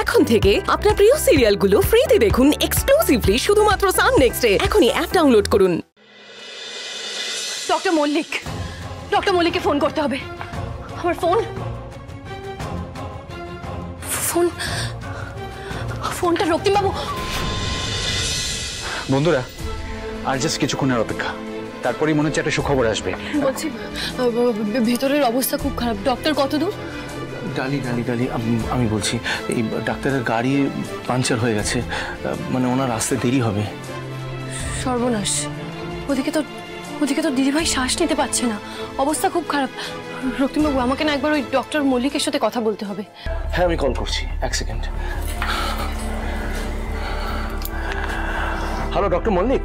এখন থেকে আপনার প্রিয় সিরিয়ালগুলো ফ্রিতে দেখুন এক্সক্লুসিভলি শুধুমাত্র সান নেক্সটে। এখনই অ্যাপ ডাউনলোড করুন। ডক্টর মল্লিককে ফোন করতে হবে। আমার ফোনটা রক্তিমবাবু। বন্ধুরা, আর জাস্ট কিছুক্ষণের অপেক্ষা, তারপরেই মনে হচ্ছে একটা সুখবর আসবে। বলছি ভিতরের অবস্থা খুব খারাপ। ডক্টর কত দূর? ডালি আমি বলছি, এই ডাক্তারের গাড়ি পাঞ্চার হয়ে গেছে, মানে ওনার আসতে দেরি হবে। সর্বনাশ। ওদিকে তো দিদিভাই শ্বাস নিতে পারছে না, অবস্থা খুব খারাপ। রক্তিমবাবু, আমাকে না একবার ওই ডক্টর মল্লিকের সাথে কথা বলতে হবে। হ্যাঁ, আমি কল করছি, এক সেকেন্ড। হ্যালো ডক্টর মল্লিক,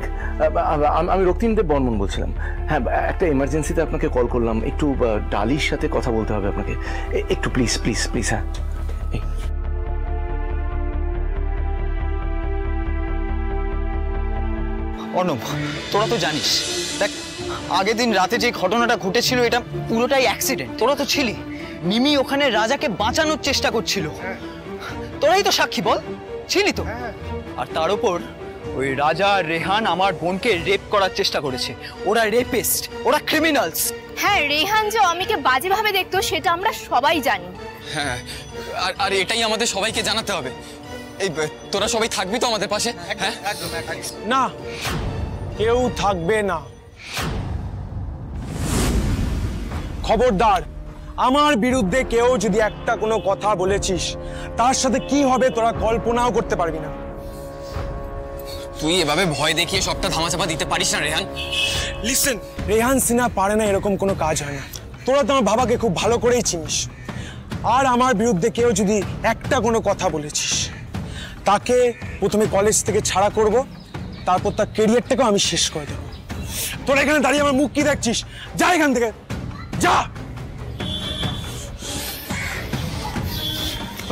আমি রক্তিম দেব বর্মন বলছিলাম। হ্যাঁ, একটা এমার্জেন্সিতে আপনাকে কল করলাম, একটু ডালির সাথে কথা বলতে হবে আপনাকে, একটু প্লিজ। হ্যাঁ, অর্ণব, তোরা তো জানিস, দেখ আগের দিন রাতে যে ঘটনাটা ঘটেছিল এটা পুরোটাই অ্যাক্সিডেন্ট। তোরা তো ছিলি, মিমি ওখানে রাজাকে বাঁচানোর চেষ্টা করছিল, তোরাই তো সাক্ষী, বল ছিলি তো? আর তার উপর ওই রাজা আর রেহান আমার বোনকে রেপ করার চেষ্টা করেছে। ওরা রেপিস্ট, ওরা ক্রিমিনালস। হ্যাঁ, রেহান যে অমিকে বাজেভাবে দেখতো সেটা আমরা সবাই জানি। হ্যাঁ, আর এটাই আমাদের সবাইকে জানাতে হবে। এই তোরা সবাই থাকবি তো আমাদের পাশে? হ্যাঁ, না, কেউ থাকবে না। খবরদার, আমার বিরুদ্ধে কেউ যদি একটা কোনো কথা বলেছিস, তার সাথে কি হবে তোরা কল্পনাও করতে পারবি না। তুই এভাবে ভয় দেখিয়ে সবটা ধামাচাপা দিতে পারিস না রেহান। লিসেন, রেহান সিনহা পারে না এরকম কোনো কাজ হয় না। তোরা তো আমার বাবাকে খুব ভালো করেই চিনিস। আর আমার বিরুদ্ধে কেউ যদি একটা কোনো কথা বলেছিস, তাকে প্রথমে কলেজ থেকে ছাড়া করব, তারপর তার কেরিয়ারটাকেও আমি শেষ করে দেবো। তোরা এখানে দাঁড়িয়ে আমার মুখ কি দেখছিস? যা এখান থেকে, যা।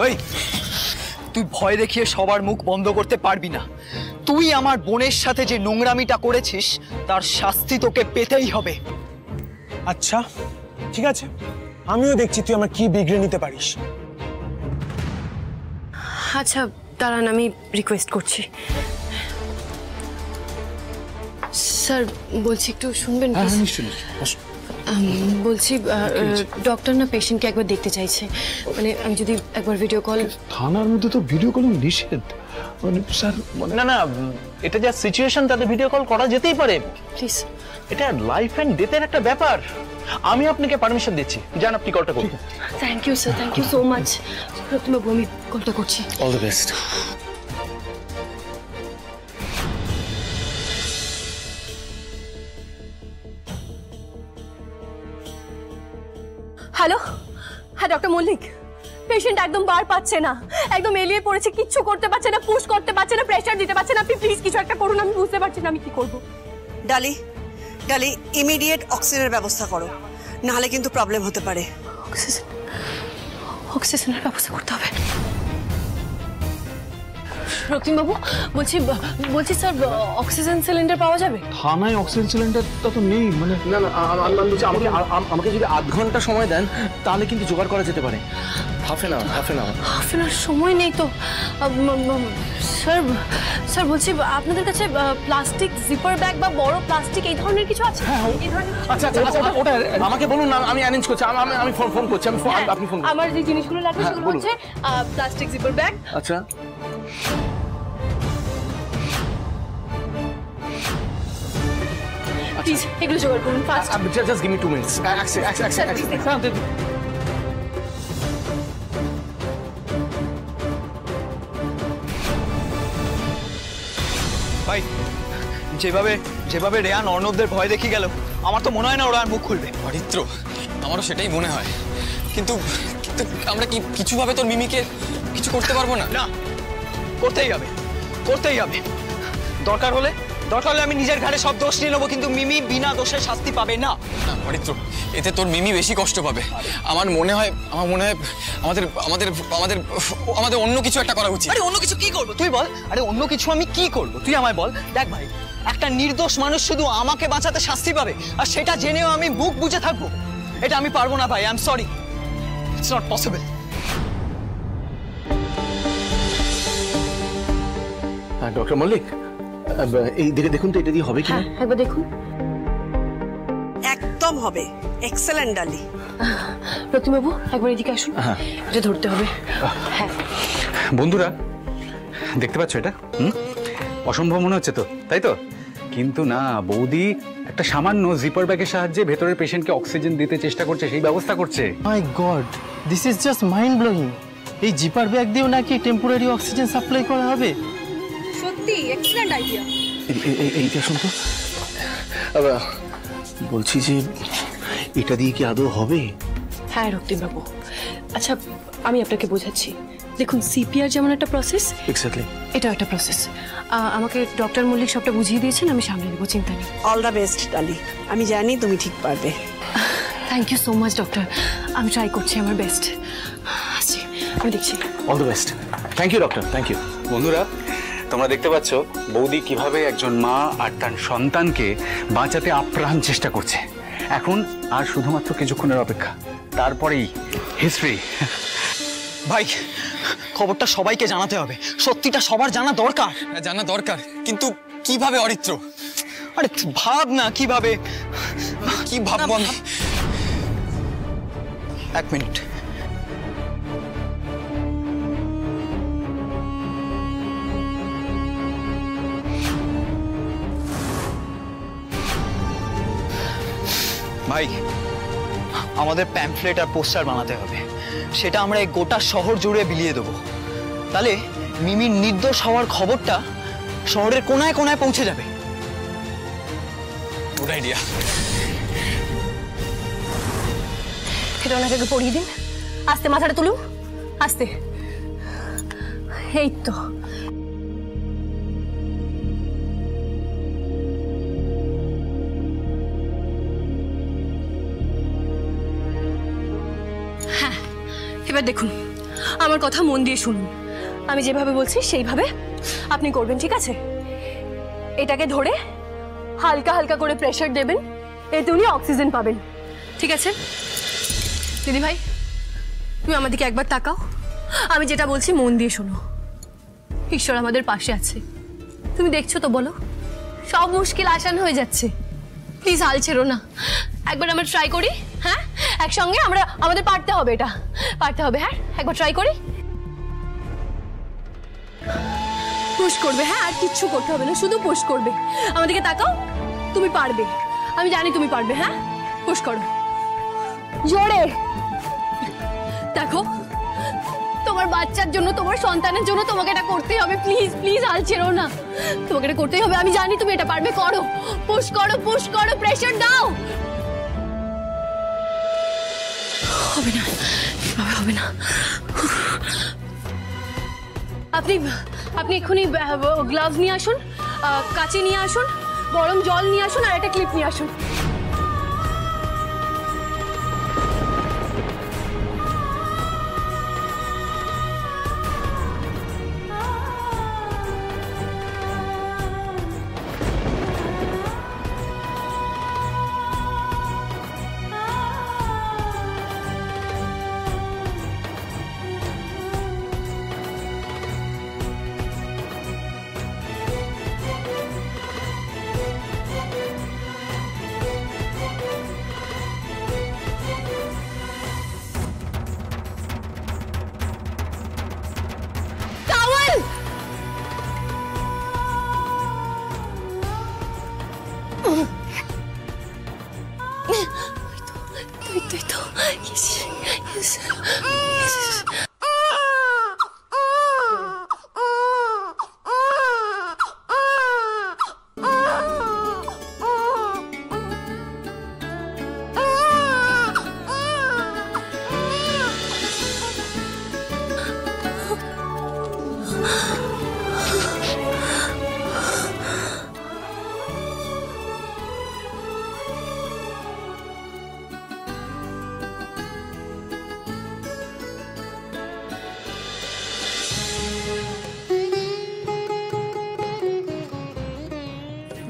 ওই, তুই ভয় দেখিয়ে সবার মুখ বন্ধ করতে পারবি না। তুই আমার বোনের সাথে যে নোংরামিটা করেছিস তার শাস্তি তোকে পেতেই হবে। আচ্ছা ঠিক আছে, আমিও দেখছি তুই আমার কি বিগড়ে নিতে পারিস। আচ্ছা দাঁড়ান, আমি রিকোয়েস্ট করছি। স্যার বলছি, একটু শুনবেন? বলছি ডক্টর না পেশেন্টকে একবার দেখতে চাইছে, মানে আমি যদি একবার ভিডিও কল। থানার মধ্যে তো ভিডিও কলিং নিষেধ। মানে স্যার, না, এটা যা সিচুয়েশন তাতে ভিডিও কল করা যেতেই পারে। প্লিজ, এটা লাইফ এন্ড ডেথের একটা ব্যাপার। আমি আপনাকে পারমিশন দিচ্ছি, যান আপনি কলটা করুন। Thank you sir, thank you so much. রক্তিমবাবু, আমি কলটা করছি। All the best. হ্যালো, হ্যাঁ ডক্টর মল্লিক, পেশেন্ট একদম বার পাচ্ছে না, একদম এলিয়ে পড়েছে, কিচ্ছু করতে পারছে না, পুশ করতে পারছে না, প্রেসার দিতে পারছে না। আপনি প্লিজ কিছু একটা করুন, আমি বুঝতে পারছি না আমি কি করব। ডালি ইমিডিয়েট অক্সিজেনের ব্যবস্থা করো, নাহলে কিন্তু প্রবলেম হতে পারে। অক্সিজেনের ব্যবস্থা করতে হবে। রক্তিমবাবু, বলছি স্যার, অক্সিজেন সিলিন্ডার পাওয়া যাবে? থানায় অক্সিজেন সিলিন্ডারটা তো নেই। মানে না, আমাকে যদি আধ ঘন্টা সময় দেন তাহলে কিন্তু জোগাড় করা যেতে পারে। হাফ এন আওয়ার সময় নেই তো। স্যার বলছি, আপনাদের কাছে প্লাস্টিক জিপার ব্যাগ বা বড় প্লাস্টিক এই ধরনের কিছু আছে? আচ্ছা, ওটা আমাকে বলুন না, আমি অ্যারেঞ্জ করছি। আমি ফোন করছি। আপনি ফোন। আমার যে জিনিসগুলো লাগবে সেগুলো হচ্ছে প্লাস্টিক জিপার ব্যাগ। আচ্ছা, প্লিজ এগুলো জোগাড় করুন fast. Just give me 2 minutes. ভাই, যেভাবে রেহান অর্ণবদের ভয় দেখি গেল, আমার তো মনে হয় না ওরা আর মুখ খুলবে। অরিত্র, আমারও সেটাই মনে হয়। কিন্তু আমরা কি কিছুভাবে তোর মিমিকে কিছু করতে পারবো না? না, করতেই হবে। দরকার হলে আমি নিজের ঘাড়ে সব দোষ নিয়ে নেবো, কিন্তু মিমি বিনা দোষে শাস্তি পাবে না। অরিত্র, এতে তোর মিমি বেশি কষ্ট পাবে। আমার মনে হয় আমাদের অন্য কিছু একটা করা উচিত। আরে অন্য কিছু কি করবো তুই বল? আরে অন্য কিছু আমি কি করবো তুই আমায় বল। দেখ ভাই, একটা নির্দোষ মানুষ শুধু আমাকে বাঁচাতে শাস্তি পাবে, আর সেটা জেনেও আমি মুখ বুজে থাকবো, এটা আমি পারবো না ভাই। I am sorry, it's not possible. Doctor Mallick, এই দিকে দেখুন তো, এটা দিয়ে হবে কি? একবার দেখুন। একদম হবে, এক্সেলেন্ট ডালি। প্রতিমবাবু একবার এদিকে আসুন, এটা ধরতে হবে। হ্যাঁ বন্ধুরা, দেখতে পাচ্ছ এটা? অসম্ভব মনে হচ্ছে তো, তাই তো? কিন্তু না, বৌদি একটা সামান্য জিপার ব্যাগের সাহায্যে ভেতরের পেশেন্টকে অক্সিজেন দিতে চেষ্টা করছে, সেই ব্যবস্থা করছে। My god, this is just mind blowing. এই জিপার ব্যাগ দিয়েও নাকি টেম্পোরারি অক্সিজেন সাপ্লাই করা হবে? সত্যি এক্সেলেন্ট আইডিয়া। এইটা শুন তো, বলছি যে এটা দিয়ে কি আদৌ হবে? হ্যাঁ রক্তিমবাবু, আচ্ছা আমি আপনাকে বোঝাচ্ছি। দেখুন, সিপিআর যেমন একটা প্রসেস, এক্স্যাক্টলি এটা একটা প্রসেস। আমাকে ডক্টর মল্লিক সবটা বুঝিয়ে দিয়েছেন, আমি সামলে নেবো, চিন্তা নেই। অল দ্য বেস্ট ডালি, আমি জানি তুমি ঠিক পারবে। Thank you so much doctor, আমি ট্রাই করছি আমার বেস্ট। আসছি, আমি দেখছি। All the best. Thank you doctor, thank you. বন্ধুরা, তোমরা দেখতে পাচ্ছ বৌদি কিভাবে একজন মা আর তার সন্তানকে বাঁচাতে আপ্রাণ চেষ্টা করছে। এখন আর শুধুমাত্র কিছুক্ষণের অপেক্ষা, তারপরেই হিস্ট্রি। ভাই, খবরটা সবাইকে জানাতে হবে, সত্যিটা সবার জানা দরকার। জানা দরকার, কিন্তু কিভাবে অরিত্র? আরে ভাব না কিভাবে। কি ভাববো আমি? এক মিনিট। ভাই, আমাদের প্যাম্পলেট আর পোস্টার বানাতে হবে, সেটা আমরা এই গোটা শহর জুড়ে বিলিয়ে দেবো। তাহলে মিমির নির্দোষ হওয়ার খবরটা শহরের কোনায় কোনায় পৌঁছে যাবে। Good idea. এটা ওনাকে আগে পড়িয়ে দিন। আস্তে মাথাটা তুলুন, আস্তে। এই তো। হ্যাঁ, এবার দেখুন, আমার কথা মন দিয়ে শুনুন। আমি যেভাবে বলছি সেইভাবে আপনি করবেন, ঠিক আছে? এটাকে ধরে হালকা হালকা করে প্রেসার দেবেন, এতে উনি অক্সিজেন পাবেন, ঠিক আছে? দিদি ভাই, তুমি আমার দিকে একবার তাকাও, আমি যেটা বলছি মন দিয়ে শোনো। ঈশ্বর আমাদের পাশে আছে, তুমি দেখছো তো, বলো সব মুশকিল আসান হয়ে যাচ্ছে। প্লিজ হাল ছেড়ো না, একবার আমরা ট্রাই করি। হ্যাঁ, একসঙ্গে আমাদের পারতে হবে, এটা পারতে হবে। হ্যাঁ, একবার ট্রাই করি। পুশ করবে, হ্যাঁ, আর কিচ্ছু করতে হবে না, শুধু পুশ করবে। আমাদেরকে তাকাও, তুমি পারবে, আমি জানি তুমি পারবে। হ্যাঁ, পুশ করো জোরে। দেখো, তোমার বাচ্চার জন্য, তোমার সন্তানের জন্য তোমাকে এটা করতেই হবে। প্লিজ প্লিজ হাল ছেড়ো না, তোমাকে এটা করতেই হবে। আমি জানি তুমি এটা পারবে, করো, পুশ করো, পুশ করো, প্রেসার দাও। হবে না, হবে না। আপনি এক্ষুনি গ্লাভস নিয়ে আসুন, কাঁচি নিয়ে আসুন, গরম জল নিয়ে আসুন, আর একটা ক্লিপ নিয়ে আসুন।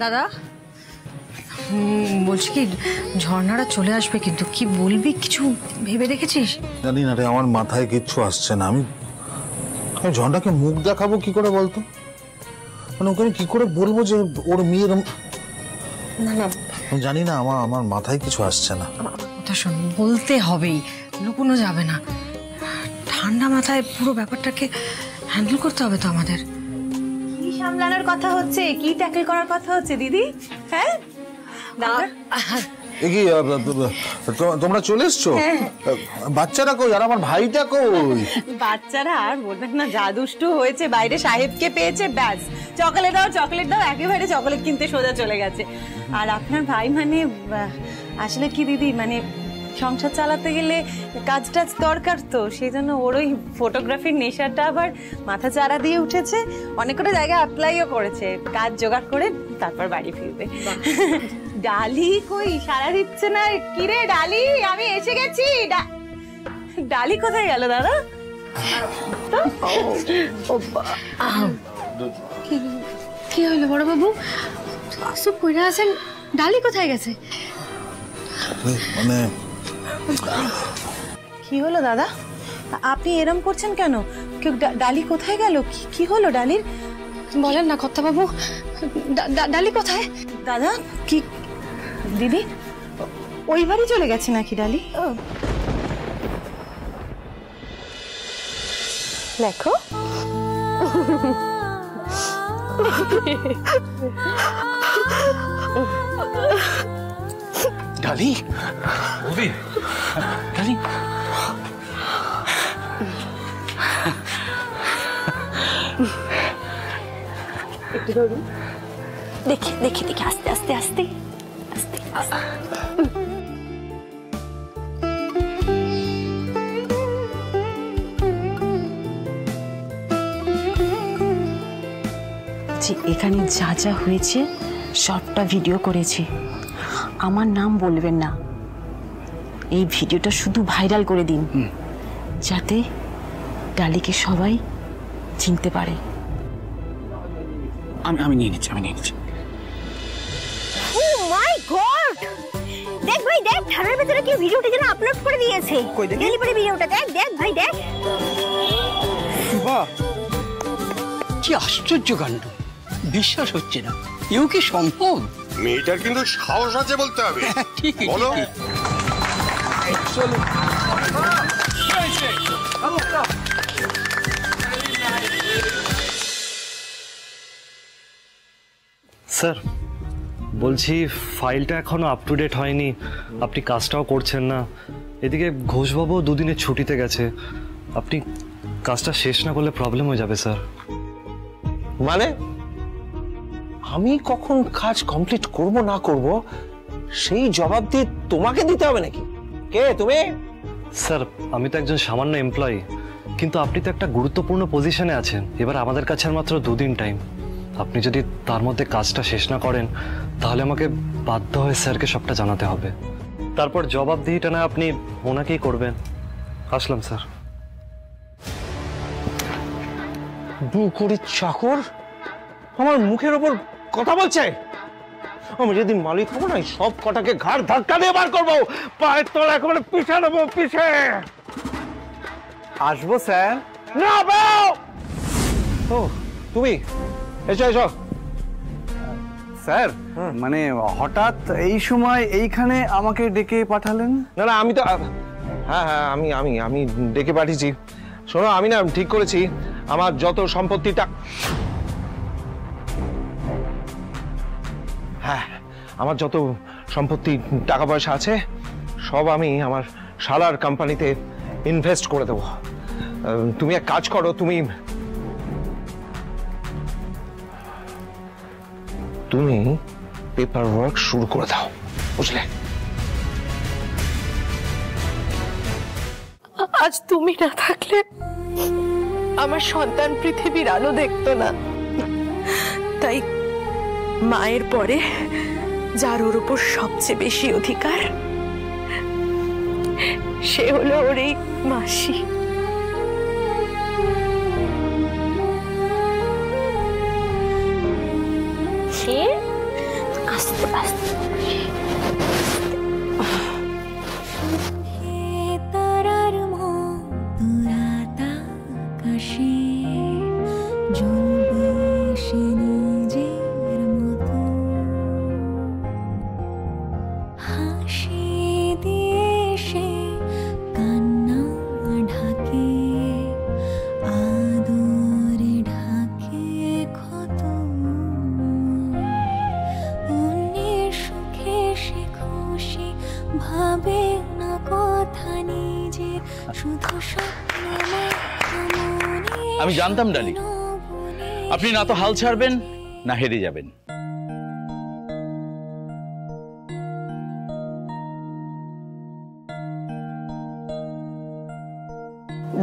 দাদা, বলছি কি, ঝর্ণারা চলে আসবে, কিন্তু কি বলবি, কিছু ভেবে রেখেছিস? জানি না রে, আমার মাথায় কিচ্ছু আসছে না। আমি ঝর্ণাকে মুখ দেখাবো কি করে বলতো? মানে ওকে আমি কি করে বলবো যে ওর মেয়ের, না না আমি জানি না, আমার মাথায় কিছু আসছে না। কথা শোন, বলতে হবেই, লুকোনো যাবে না। ঠান্ডা মাথায় পুরো ব্যাপারটাকে হ্যান্ডেল করতে হবে তো আমাদের। কি সামলানোর কথা হচ্ছে, কি ট্যাকেল করার কথা হচ্ছে দিদি? হ্যাঁ কি তোমরা চলে এসছো? বাচ্চারা কই, আর আমার ভাইটা কই? বাচ্চারা আর বলবেন না, যা দুষ্টু হয়েছে, বাইরে সাহেবকে পেয়েছে, ব্যাস চকলেট দাও, একেবারে চকলেট কিনতে সোজা চলে গেছে। আর আপনার ভাই মানে আসলে কি দিদি, মানে সংসার চালাতে গেলে কাজ টাজ দরকার, তো সেই জন্য ওর ওই ফটোগ্রাফির নেশাটা আবার মাথা চারা দিয়ে উঠেছে। অনেক কটা জায়গায় অ্যাপ্লাইও করেছে, কাজ জোগাড় করে তারপর বাড়ি ফিরবে। ডালি কই, সারা দিচ্ছে না? কিরে ডালি, আমি এসে গেছি। ডালি কোথায় গেল দাদা? কি হলো বড় বাবু, চুপ করে আছেন? ডালি কোথায় গেছে? মানে কি হলো দাদা, আপনি এরম করছেন কেন? ডালি কোথায় গেল? কি হলো ডালির? বলেন না কর্তা বাবু, ডালি কোথায়? দাদা কি দিদি ওই বাড়ি চলে গেছে নাকি ডালি? দেখো ডালি, ডালি, দেখি দেখি দেখি, আস্তে আস্তে আস্তে আস্তে আস্তে। এখানে যা যা হয়েছে সবটা ভিডিও করেছি, আমার নাম বলবেন না। এই ভিডিওটা শুধু ভাইরাল করে দিন, যাতে ডালিকে সবাই চিনতে পারে। আমি নিয়ে নিচ্ছি, ও মাই গড, দেখ ভাই দেখ, থানার ভেতরে কি ভিডিওটা যেন আপলোড করে দিয়েছে। ডেলিভারি ভিডিওটা দেখ দেখ ভাই দেখ। বাহ, কি আশ্চর্য কাণ্ড, বিশ্বাস হচ্ছে না। এও কি সম্ভব? মেয়েটার কিন্তু সাহস আছে বলতে হবে। ঠিক বলো। স্যার বলছি, ফাইলটা এখনো আপ টু ডেট হয়নি, আপনি কাজটাও করছেন না। এদিকে ঘোষবাবু দুদিনের ছুটিতে গেছে, আপনি কাজটা শেষ না করলে প্রবলেম হয়ে যাবে স্যার। মানে আমি কখন কাজ কমপ্লিট করব না করব সেই জবাব দিয়ে তোমাকে দিতে হবে নাকি? কে তুমি? স্যার আমি তো একজন সামান্য এমপ্লয়ি, কিন্তু আপনি তো একটা গুরুত্বপূর্ণ পজিশনে আছেন। এবার আমাদের কাছে আর মাত্র 2 দিন টাইম, আপনি যদি তার মধ্যে কাজটা শেষ না করেন তাহলে আমাকে বাধ্য হয়ে স্যারকে সবটা জানাতে হবে। তারপর জবাবদিহিটা না আপনি ওনাকেই করবেন। আসলাম স্যার। করে চাকর আমার মুখের ওপর কথা বলছে। আমি যেদিন মালিক হবো না, সব কটাকে ঘাড় ধাক্কা দিয়ে বার করবো, পায়ের তলা একেবারে পিছে নেবো, পিছে। আসবো স্যার। না বাও, ও তুমি এসো এসো। স্যার মানে হঠাৎ এই সময় এইখানে আমাকে ডেকে পাঠালেন? না না, আমি তো হ্যাঁ হ্যাঁ আমি আমি আমি ডেকে পাঠিয়েছি। শোনো, আমি না ঠিক করেছি, আমার যত সম্পত্তিটা, হ্যাঁ আমার যত সম্পত্তি টাকা পয়সা আছে সব আমি আমার শালার কোম্পানিতে ইনভেস্ট করে দেবো। তুমি এক কাজ করো, তুমি তুমি পেপার ওয়ার্ক শুরু করে দাও, বুঝলে? আজ তুমি না থাকলে আমার সন্তান পৃথিবীর আলো দেখতো না, তাই মায়ের পরে যার ওর উপর সবচেয়ে বেশি অধিকার সে হলো ওর এই মাসি। আস্তে আস্তে তারার মতো রাত আকাশে জ্বলবে আমি জানতাম ডালি আপনি না তো হাল ছাড়বেন না হেরে যাবেন।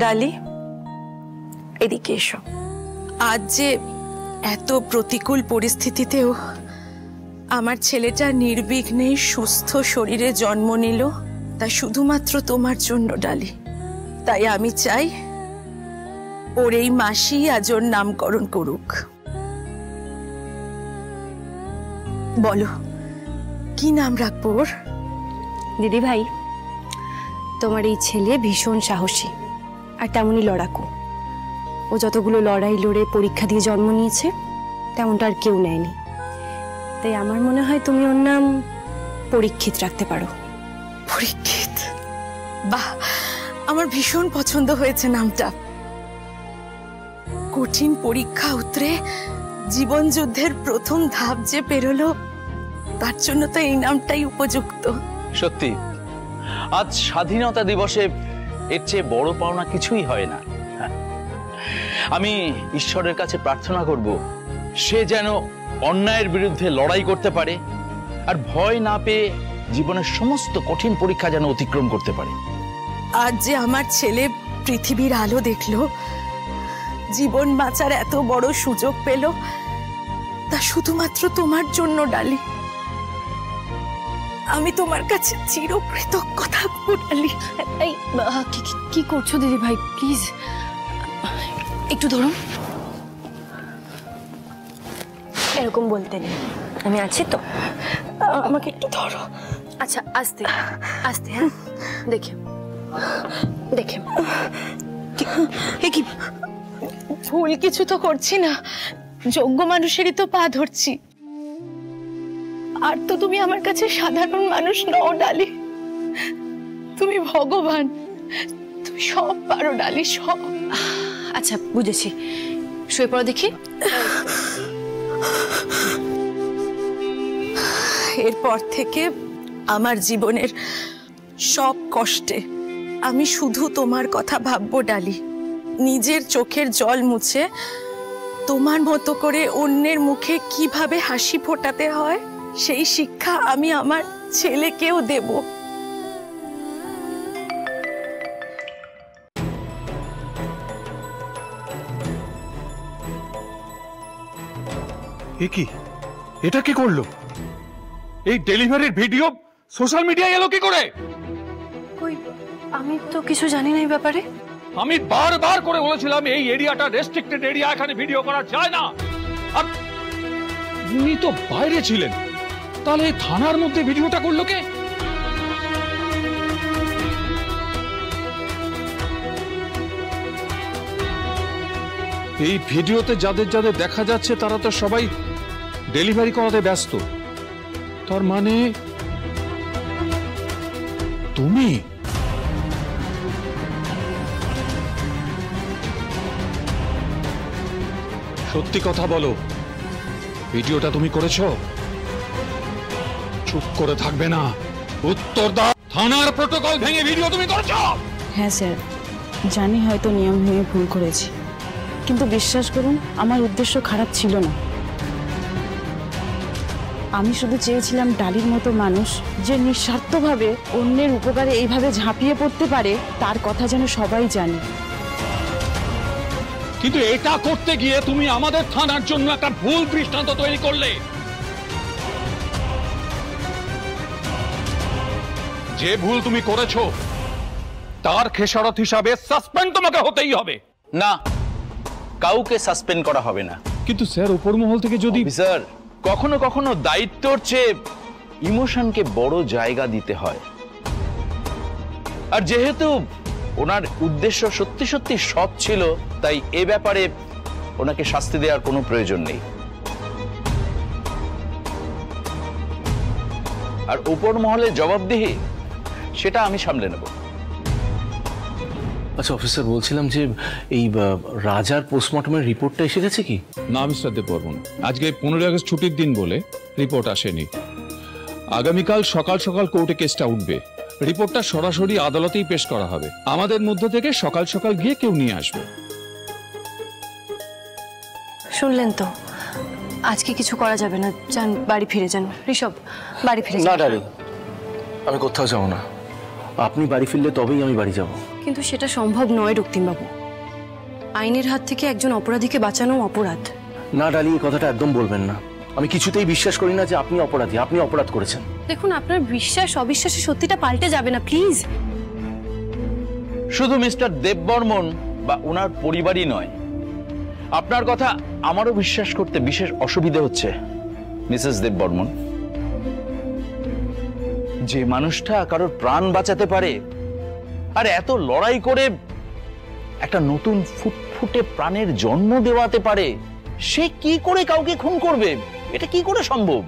ডালি, এদিকে এসো। আজ যে এত প্রতিকূল পরিস্থিতিতেও আমার ছেলেটা নির্বিঘ্নে সুস্থ শরীরে জন্ম নিল, তা শুধুমাত্র তোমার জন্য ডালি। তাই আমি চাই ওর এই মাসি আজ ওর নামকরণ করুক। বলো কি নাম রাখবো ওর? দিদি ভাই, তোমার এই ছেলে ভীষণ সাহসী আর তেমনই লড়াকু। ও যতগুলো লড়াই লড়ে পরীক্ষা দিয়ে জন্ম নিয়েছে তেমনটা আর কেউ নেয়নি। তাই আমার মনে হয় তুমি ওর নাম পরীক্ষিত রাখতে পারো। পরীক্ষিত? বাহ, আমার ভীষণ পছন্দ হয়েছে নামটা। কঠিন পরীক্ষা উতরে জীবন যুদ্ধের প্রথম ধাপ যে পেরোলো, তার জন্য তো এই নামটাই উপযুক্ত। সত্যি আজ স্বাধীনতা দিবসে এর চেয়ে বড় পাওনা কিছুই হয় না। আমি ঈশ্বরের কাছে প্রার্থনা করব সে যেন অন্যায়ের বিরুদ্ধে লড়াই করতে পারে আর ভয় না পেয়ে জীবনের সমস্ত কঠিন পরীক্ষা যেন অতিক্রম করতে পারে। আজ যে আমার ছেলে পৃথিবীর আলো দেখলো, জীবন বাঁচার এত বড় সুযোগ পেল, তা শুধুমাত্র তোমার জন্য ডালি। আমি তোমার কাছে চিরকৃতজ্ঞ থাকবো ডালি। এই কি করছো দিদি ভাই? প্লিজ একটু ধরুন। এরকম বলতে নেই, আমি আছি তো। আমাকে একটু ধরো। আচ্ছা, আস্তে আস্তে। হ্যাঁ, দেখে দেখে। কি ভুল কিছু তো করছি না, যোগ্য মানুষেরই তো পা ধরছি। আর তো তুমি আমার কাছে সাধারণ মানুষ নও ডালি, তুমি ভগবান। তুমি সব পারো ডালি, সব। আচ্ছা বুঝেছি, শুয়ে পড়ো দেখি। এরপর থেকে আমার জীবনের সব কষ্টে আমি শুধু তোমার কথা ভাববো ডালি। নিজের চোখের জল মুছে তোমার মতো করে অন্যের মুখে কিভাবে হাসি ফোটাতে হয়, সেই শিক্ষা আমি আমার ছেলেকেও দেব। কি এটা কি করলো? এই ডেলিভারির ভিডিও সোশ্যাল মিডিয়ায় এলো কি করে? কই, আমি তো কিছু জানি না এই ব্যাপারে। আমি বারবার করে বলেছিলাম এই এরিয়াটা রেস্ট্রিক্টেড এরিয়া, এখানে ভিডিও করা যায় না। আর উনি তো বাইরে ছিলেন, তাহলে থানার মধ্যে ভিডিওটা করলো কে? এই ভিডিওতে যাদের যাদের দেখা যাচ্ছে তারা তো সবাই ডেলিভারি করাতে ব্যস্ত। তার মানে তুমি? সত্যি কথা বলো, ভিডিওটা তুমি করেছো? চুপ করে থাকবে না, উত্তর দাও। থানার প্রটোকল ভেঙে ভিডিও তুমি করেছো? হ্যাঁ স্যার, জানি হয়তো নিয়ম ভেঙে ভুল করেছি, কিন্তু বিশ্বাস করুন আমার উদ্দেশ্য খারাপ ছিল না। আমি শুধু চেয়েছিলাম ডালির মতো মানুষ যে নিঃস্বার্থভাবে অন্যের উপকারে এইভাবে ঝাঁপিয়ে পড়তে পারে, তার কথা যেন সবাই জানে। কিন্তু এটা করতে গিয়ে তুমি আমাদের থানার জন্য একটা ভুল দৃষ্টান্ত তৈরি করলে। যে ভুল তুমি করেছো তার খেসারত হিসাবে সাসপেন্ড তোমাকে হতেই হবে। না, কাউকে সাসপেন্ড করা হবে না। কিন্তু স্যার, উপর মহল থেকে যদি... স্যার, কখনো কখনো দায়িত্বর চেয়ে ইমোশনকে বড় জায়গা দিতে হয়। আর যেহেতু ওনার উদ্দেশ্য সত্যি সত্যি সৎ ছিল, তাই এ ব্যাপারে ওনাকে শাস্তি দেওয়ার কোনো প্রয়োজন নেই। আর উপর মহলের জবাবদিহি সেটা আমি সামলে নেব। আচ্ছা অফিসার, বলছিলাম যে এই রাজার পোস্টমর্টমের রিপোর্টটা এসে গেছে কি? না মিস্টার দেববর্মন, আজকে 15 আগস্ট ছুটির দিন বলে রিপোর্ট আসেনি। আগামীকাল সকাল সকাল কোর্টে কেসটা উঠবে, রিপোর্টটা সরাসরি আদালতেই পেশ করা হবে। আমাদের মধ্য থেকে সকাল সকাল গিয়ে কেউ নিয়ে আসবে। শুনলেন তো, আজকে কিছু করা যাবে না, যান বাড়ি ফিরে যান। ঋষভ, বাড়ি ফিরে না যান। ডার্লিং, আমি কোথাও যাবো না। আপনি বাড়ি ফিরলে তবেই আমি বাড়ি যাব। কিন্তু সেটা সম্ভব নয় রক্তিমবাবু। আইনের হাত থেকে একজন অপরাধীকে বাঁচানো অপরাধ। না ডার্লিং, এই কথাটা একদম বলবেন না। আমি কিছুতেই বিশ্বাস করি না যে আপনি অপরাধী, আপনি অপরাধ করেছেন। দেখুন, আপনার বিশ্বাস অবিশ্বাসে সত্যিটা পাল্টে যাবে না, প্লিজ। শুধু মিস্টার দেববর্মন বা ওনার পরিবারই নয়, আপনার কথা আমারও বিশ্বাস করতে বিশেষ অসুবিধা হচ্ছে মিসেস দেববর্মন। যে মানুষটা কারোর প্রাণ বাঁচাতে পারে আর এত লড়াই করে একটা নতুন ফুটফুটে প্রাণের জন্ম দেওয়াতে পারে, সে কি করে কাউকে খুন করবে? এটা কি করে সম্ভব?